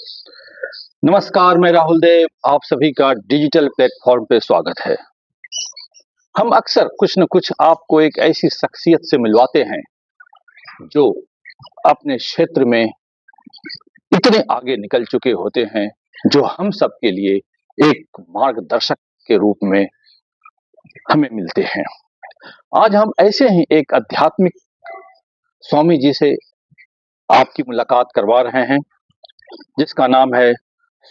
नमस्कार, मैं राहुल देव। आप सभी का डिजिटल प्लेटफॉर्म पे स्वागत है। हम अक्सर कुछ न कुछ आपको एक ऐसी शख्सियत से मिलवाते हैं जो अपने क्षेत्र में इतने आगे निकल चुके होते हैं, जो हम सब के लिए एक मार्गदर्शक के रूप में हमें मिलते हैं। आज हम ऐसे ही एक आध्यात्मिक स्वामी जी से आपकी मुलाकात करवा रहे हैं, जिसका नाम है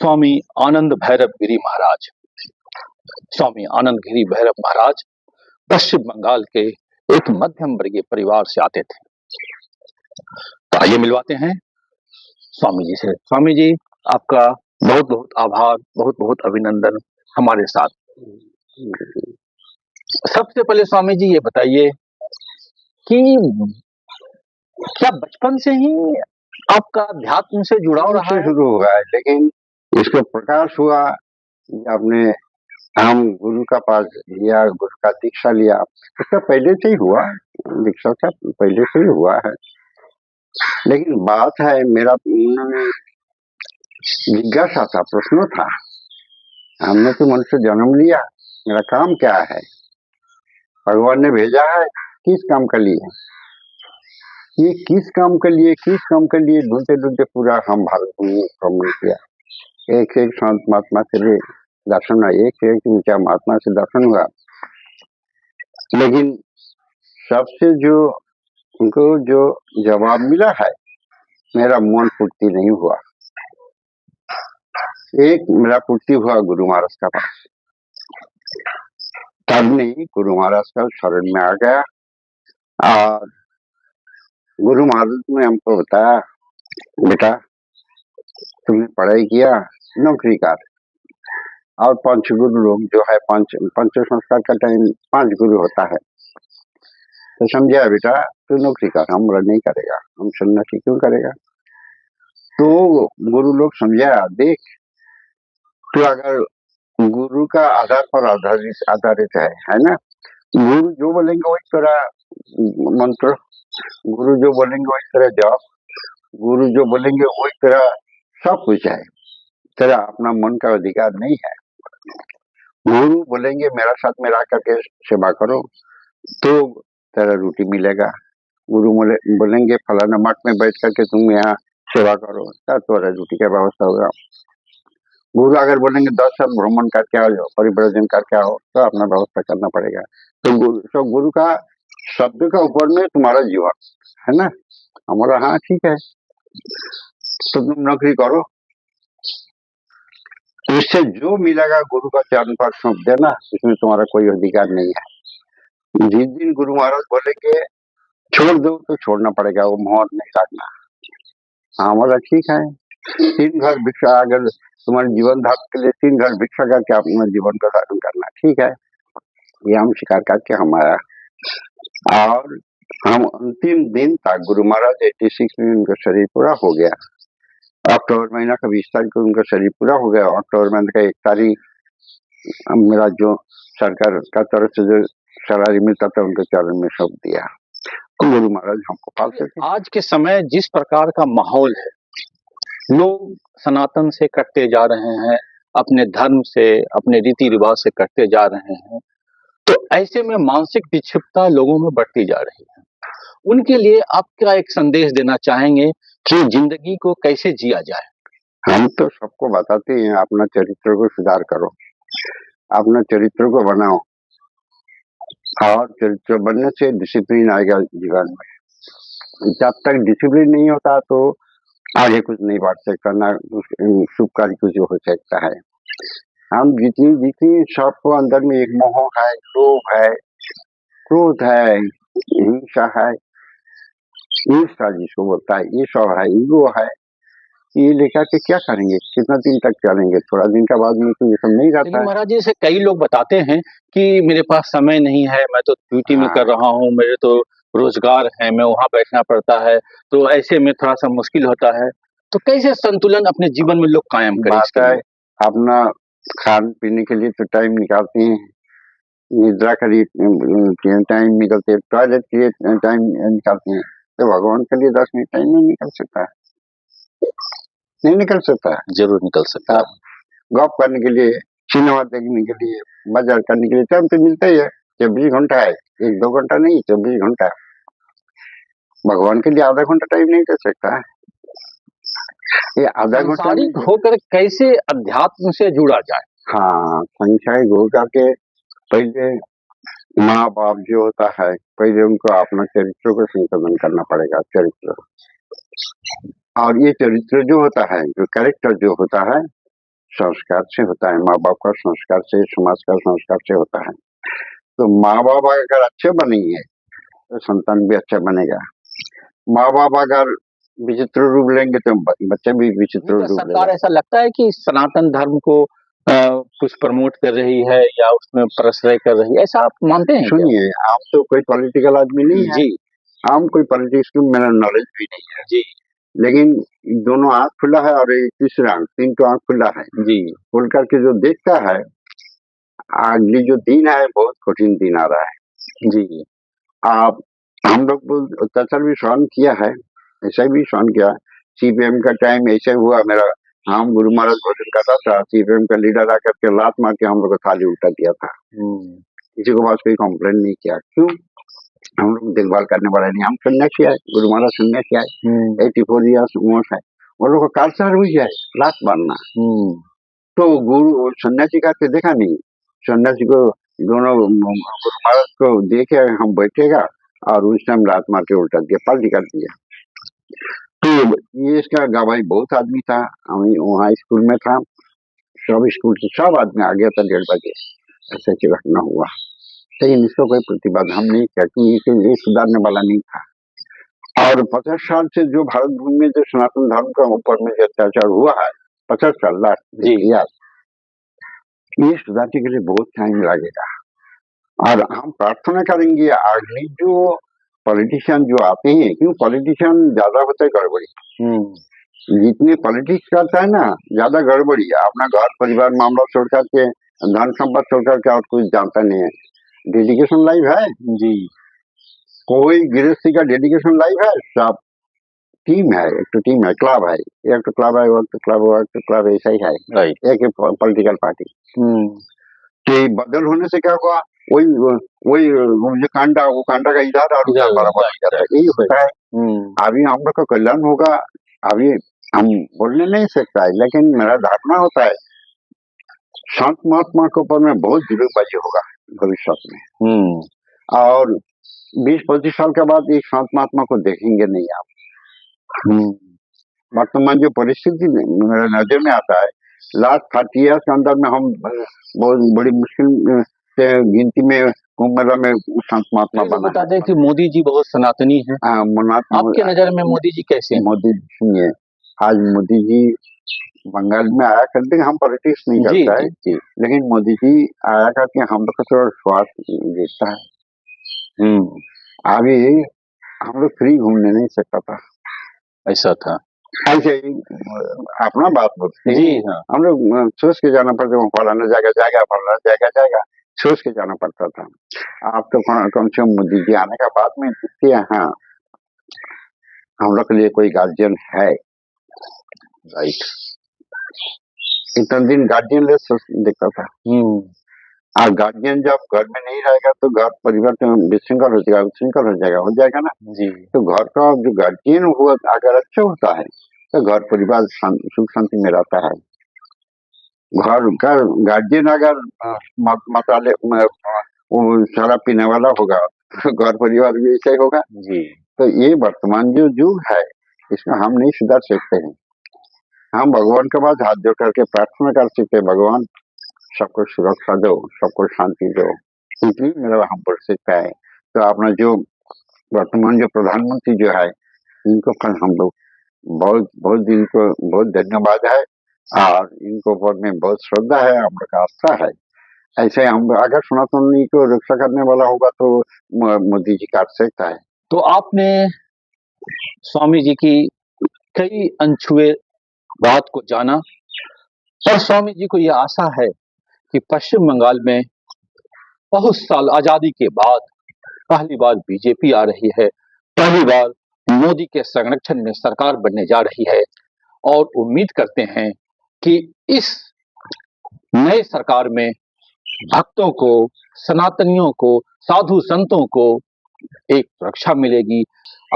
स्वामी आनंद भैरव गिरी महाराज। स्वामी आनंद गिरी भैरव महाराज पश्चिम बंगाल के एक मध्यम वर्गीय परिवार से आते थे। तो आइए मिलवाते हैं स्वामी जी से। स्वामी जी, आपका बहुत बहुत आभार, बहुत बहुत अभिनंदन हमारे साथ। सबसे पहले स्वामी जी ये बताइए कि क्या बचपन से ही आपका अध्यात्म से जुड़ाव रहा है? शुरू हुआ है, लेकिन इसको प्रकाश हुआ आपने हम गुरु का पास लिया, गुरु का दीक्षा लिया, उसका पहले से ही हुआ, दीक्षा का पहले से ही हुआ है। लेकिन बात है, मेरा मन में जिज्ञासा था, प्रश्न था, हमने तो मनुष्य जन्म लिया, मेरा काम क्या है, भगवान ने भेजा है किस काम के लिए, ये किस काम के लिए ढूंढते ढूंढते पूरा हम भारत में भ्रमण किया। एक एक संत महात्मा से दर्शन हुआ, एक एक ऊंचा महात्मा से दर्शन हुआ, लेकिन सबसे जो उनको जो जवाब मिला है, मेरा मन पूर्ति नहीं हुआ। एक मेरा पूर्ति हुआ गुरु महाराज का पास, तब नहीं गुरु महाराज का शरण में आ गया और गुरु महाराज ने हमको बताया, बेटा तुमने पढ़ाई किया, नौकरी कर। और पंच गुरु लोग जो है, पंच संस्कार का टाइम 5 गुरु होता है, तो समझा बेटा तू नौकरी कर, हम नहीं करेगा, हम सन्यासी क्यों करेगा। तो गुरु लोग समझा, देख तो अगर गुरु का आधार पर आधारित है ना, गुरु जो बोलेंगे वही तेरा मंत्र, गुरु जो बोलेंगे वही तेरा जप, गुरु जो बोलेंगे वही तेरा सब कुछ है, तेरा अपना मन का अधिकार नहीं है। गुरु बोलेंगे मेरा साथ में रह करके सेवा करो तो तेरा रोटी मिलेगा, गुरु बोलेंगे फलाना मठ में बैठ करके तुम यहाँ सेवा करो तो तुम्हारा रोटी का व्यवस्था होगा। गुरु अगर बोलेंगे 10 साल भ्रमण करके आओ, परिव्रजन करके आओ, तो अपना व्यवस्था करना पड़ेगा। तो गुरु का शब्द का ऊपर में तुम्हारा जीवन है ना। हमारा हाँ ठीक है, तो तुम नौकरी करो, इससे जो मिलेगा गुरु का चरण पर सौंप देना, इसमें तुम्हारा कोई अधिकार नहीं है। जिस दिन गुरु महाराज बोलेंगे छोड़ दो तो छोड़ना पड़ेगा, वो मोहर नहीं काटना। हमारा ठीक है, 3 घर भिक्षा, अगर तुम्हारे जीवन धारण के लिए 3 घर भिक्षा करके अपना जीवन का धारण करना, ठीक है, ये हम स्वीकार करके हम आया। और हम अंतिम दिन तक गुरु महाराज 86 में उनका शरीर पूरा हो गया, अक्टूबर महीना का 20 तारीख को उनका शरीर पूरा हो गया। अक्टूबर महीने का 1 तारीख मेरा जो सरकार का तरफ से जो सैलरी मिलता था उनके चरण में सौंप दिया। गुरु महाराज हमको पालते थे। आज के समय जिस प्रकार का माहौल है, लोग सनातन से कटते जा रहे हैं, अपने धर्म से, अपने रीति रिवाज से कटते जा रहे हैं, तो ऐसे में मानसिक विक्षिप्तता लोगों में बढ़ती जा रही है। उनके लिए आप क्या एक संदेश देना चाहेंगे कि जिंदगी को कैसे जिया जाए? हम तो सबको बताते हैं, अपना चरित्र को सुधार करो, अपना चरित्र को बनाओ, और चरित्र बनने से डिसिप्लिन आएगा जीवन में। जब तक डिसिप्लिन नहीं होता तो आगे कुछ नहीं बढ़ सकता, ना शुभ कार्य कुछ हो सकता है। हम जितनी सबको अंदर में एक मोह है, लोभ है, क्रोध है, हिंसा है, ईर्ष्या जिसको बोलता है, ये सब है, ईगो है, ये लेकर के क्या करेंगे, कितना दिन तक चलेंगे, थोड़ा दिन का बाद में तो ये सब नहीं रहता है। महाराज जी से कई लोग बताते हैं कि मेरे पास समय नहीं है, मैं तो ड्यूटी में कर रहा हूँ, मेरे तो रोजगार है, मैं वहां बैठना पड़ता है, तो ऐसे में थोड़ा सा मुश्किल होता है। तो कैसे संतुलन अपने जीवन में लोग कायम करें? अपना खाने पीने के लिए तो टाइम निकालते हैं, निद्रा के लिए टाइम निकलते हैं, टॉयलेट के लिए टाइम निकालते हैं, तो भगवान के लिए 10 मिनट टाइम नहीं निकल सकता है। नहीं निकल सकता है। जरूर निकल सकता है। गॉप करने के लिए, सिनेमा देखने के लिए, बाजार करने के लिए टाइम तो मिलता ही है। 24 घंटा है, 1-2 घंटा नहीं, 24 घंटा। भगवान के लिए आधा घंटा टाइम नहीं दे सकता है। ये आधा घंटा सांसारिक होकर कैसे अध्यात्म से जुड़ा जाए? हाँ, संसारिक होकर के पहले माँ बाप जो होता है, पहले उनको अपना चरित्र को संशोधन करना पड़ेगा। चरित्र, और ये चरित्र जो होता है, जो कैरेक्टर जो होता है, संस्कार से होता है। माँ बाप का संस्कार से, समाज का संस्कार से होता है। तो माँ बाप अगर अच्छे बनेंगे तो संतान भी अच्छा बनेगा। माँ बाप अगर विचित्र रूप लेंगे तो बच्चे भी विचित्र तो रूप सरकार लेंगे। ऐसा लगता है कि सनातन धर्म को कुछ प्रमोट कर रही है या उसमें प्रश्रय कर रही है, ऐसा आप मानते हैं क्या? सुनिए, आप तो कोई पॉलिटिकल आदमी नहीं है। जी हम कोई पॉलिटिक्स की मेरा नॉलेज भी नहीं है, जी लेकिन दोनों आंख खुला है और एक तीसरा आंख, 3 तो आंख खुला है। जी खुल करके जो देखता है, अगली जो दिन है बहुत कठिन दिन आ रहा है। जी आप, हम लोग को अत्याचार भी सहन किया है, ऐसा भी सहन किया। सीपीएम का टाइम ऐसे हुआ मेरा, हम गुरु महाराज भोजन करता था, सीपीएम का लीडर आकर के लात मार के हम लोग को थाली उल्टा दिया था। किसी को पास कोई कंप्लेंट नहीं किया। क्यों? हम लोग देखभाल करने वाले नहीं। हम सन्यासी आए, गुरु महाराज सन्यासी आए, 84 ईयर्स उम्र है। वो लोग को कालसार हुई है लात मारना। तो गुरु सन्यासी का के देखा नहीं, सन्यासी को दोनों गुरु महाराज को देखे हम बैठेगा और उस टाइम लात मार के उल्टा दिया, पलटी कर दिया। तो ये इसका गवाही बहुत आदमी था। हम वहाँ स्कूल में था, सब स्कूल से सब आदमी आ गया था 1:30 बजे। ऐसे की घटना हुआ, लेकिन इसका कोई प्रतिवाद हम नहीं किया क्योंकि ये सुधारने वाला नहीं था। और 50 साल से जो भारत भूमि में जो सनातन धर्म का ऊपर में जो अत्याचार हुआ है, 50 साल लास्ट ये सुधारने के लिए बहुत टाइम लगेगा। और हम प्रार्थना करेंगे अगली जो पॉलिटिशियन जो आते हैं, क्यों पॉलिटिशियन ज्यादा होते हैं गड़बड़ी। जितने पॉलिटिक्स करता है ना, ज्यादा गड़बड़ी है। अपना घर परिवार मामला छोड़ करके, धन संपत्ति छोड़ करके और कुछ जानता नहीं है। डेडिकेशन लाइफ है जी, कोई गृहस्थी का डेडिकेशन लाइफ है। सब टीम है, एक तो टीम है, क्लब है, एक तो क्लब है, एक तो क्लब, एक तो क्लब, ऐसा ही है। राइट, एक पॉलिटिकल पार्टी। तो बदल होने से क्या हुआ, वही वही जो कांडा, वो कांडा का इधर और उधर बराबर हो जाता है, यही होता है। अभी हम लोग का कल्याण होगा, अभी हम बोलने नहीं सकता है, लेकिन मेरा धारणा होता है संत महात्मा के ऊपर में बहुत जुलूमबाजी होगा भविष्य में। और 20-25 साल के बाद एक संत महात्मा को देखेंगे नहीं आप। वर्तमान जो परिस्थिति मेरे नजर में आता है, लास्ट 30 ईयर्स के अंदर में हम बहुत बड़ी मुश्किल से गिनती में कुंभ मेला में संत महात्मा बना। बता दें कि मोदी जी बहुत सनातनी हैं। आपके नजर में मोदी जी कैसे हैं? मोदी सुनिए, आज मोदी जी बंगाल में आया करते, हम पॉलिटिक्स नहीं करता है, लेकिन मोदी जी आया करके हम लोग का थोड़ा स्वास्थ्य देखता है। अभी हम लोग फ्री घूमने नहीं सकता था, ऐसा था। ऐसे ही अपना बात बोलते हैं, हम लोग सोच के जाना पड़ता है, फलाना जगह जाएगा, फलाना जगह जाएगा, सोच के जाना पड़ता था। आप तो कम से कम मोदी जी आने का बाद में दिखती है, हाँ हम लोग के लिए कोई गार्जियन है। राइट, इतना दिन गार्जियन लेस दिखता था। और गार्जियन जब घर में नहीं रहेगा तो घर परिवार तो विशृंखल हो जाएगा, विशृंखल हो जाएगा ना जी। तो घर का जो गार्जियन हुआ अगर अच्छा होता है तो घर परिवार सुख शांति में रहता है। घर का गार्जियन अगर मसाले शराब पीने वाला होगा तो घर परिवार भी ऐसा ही होगा जी। तो ये वर्तमान जो युग है इसमें हम नहीं सुधार सकते हैं। हम भगवान के पास हाथ जोड़ करके प्रार्थना कर सकते हैं, भगवान सबको सुरक्षा दो, सबको शांति दो, इतनी मेरा हम बोल सकता है। तो अपना जो वर्तमान जो प्रधानमंत्री जो है इनको कल हम लोग बहुत बहुत दिन को बहुत धन्यवाद है और इनको ऊपर में बहुत श्रद्धा है, हम लोग का आस्था है। ऐसे हम अगर सनातनी को रक्षा करने वाला होगा तो मोदी जी कर सकता है। तो आपने स्वामी जी की कई अनछुए बात को जाना और स्वामी जी को यह आशा है कि पश्चिम बंगाल में बहुत साल आजादी के बाद पहली बार बीजेपी आ रही है, पहली बार मोदी के संरक्षण में सरकार बनने जा रही है और उम्मीद करते हैं कि इस नए सरकार में भक्तों को, सनातनियों को, साधु संतों को एक सुरक्षा मिलेगी।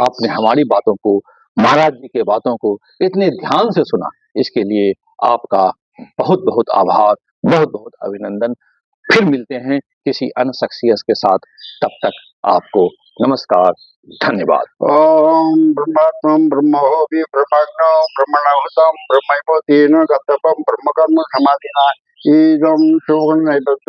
आपने हमारी बातों को, महाराज जी के बातों को इतने ध्यान से सुना, इसके लिए आपका बहुत बहुत आभार, बहुत बहुत अभिनंदन। फिर मिलते हैं किसी अन्य शख्सियत के साथ, तब तक आपको नमस्कार, धन्यवाद। ओम ब्रह्मात्मं ब्रह्मोऽपि ब्रह्मज्ञो ब्रह्मणाहुतं ब्रह्मैव तेन गतपं ब्रह्मकर्म समाधिना इदं शुभं नैवेद्यम्